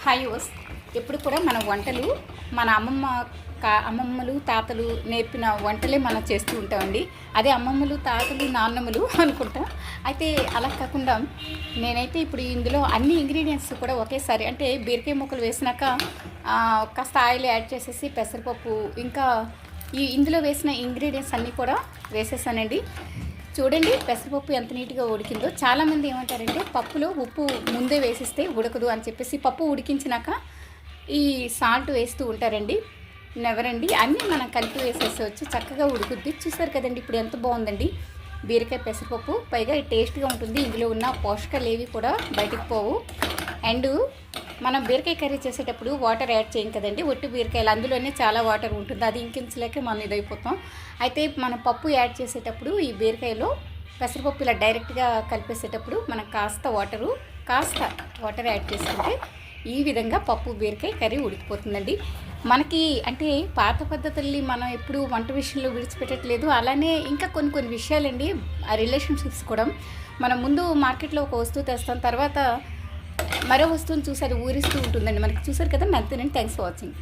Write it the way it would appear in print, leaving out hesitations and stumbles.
Hi use. ఎప్పుడు కూడా మన వంటలు మన అమ్మమ్మలు తాతలు నేర్పిన వంటలే మనం చేస్తూ ఉంటామండి. అదే అమ్మమ్మలు తాతలు నాన్నమ్మలు అనుకుంటాం. అయితే అలా కాకుండా నేనైతే ఇప్పుడు ఇందులో అన్ని ఇంగ్రీడియంట్స్ కూడా ఒకేసారి అంటే బీరకాయ ముక్కలు వేసినాక కాస్త ఆయిల్ యాడ్ చేసేసి పెసరపప్పు ఇంకా ఇందులో వేసిన ఇంగ్రీడియంట్స్ అన్నీ కూడా వేసేసానండి. చూడండి పెసరపప్పు ఎంత నీట్గా ఉడికిందో. చాలామంది ఏమంటారంటే పప్పులో ఉప్పు ముందే వేసిస్తే ఉడకదు అని చెప్పేసి పప్పు ఉడికించినాక ఈ సాల్ట్ వేస్తూ ఉంటారండి. నెవరండి, అన్నీ మనం కలిపి వేసేసవచ్చు, చక్కగా ఉడుకుద్ది. చూసారు కదండి ఇప్పుడు ఎంత బాగుందండి బీరకాయ పెసరపప్పు. పైగా టేస్ట్గా ఉంటుంది, ఇందులో ఉన్న పోషకాలు ఏవి కూడా బయటికి పోవు. అండ్ మనం బీరకాయ కర్రీ చేసేటప్పుడు వాటర్ యాడ్ చేయం కదండి, ఒట్టి బీరకాయలు అందులోనే చాలా వాటర్ ఉంటుంది, అది ఇంకించలేక మనం ఇదైపోతాం. అయితే మనం పప్పు యాడ్ చేసేటప్పుడు ఈ బీరకాయలో పెసరపప్పు ఇలా డైరెక్ట్గా కలిపేసేటప్పుడు మనం కాస్త వాటర్ యాడ్ చేసుకుంటే ఈ విధంగా పప్పు బీరకాయ కర్రీ ఉడికిపోతుందండి. మనకి అంటే పాత పద్ధతుల్ని మనం ఎప్పుడు వంట విషయంలో విడిచిపెట్టట్లేదు. అలానే ఇంకా కొన్ని విషయాలండి, ఆ రిలేషన్షిప్స్ కూడా. మనం ముందు మార్కెట్లో ఒక వస్తువు తెస్తాం, తర్వాత మరో వస్తువుని చూసి అది ఊరిస్తూ ఉంటుందండి మనకి. చూసారు కదా, అంతేనండి. Thanks for watching.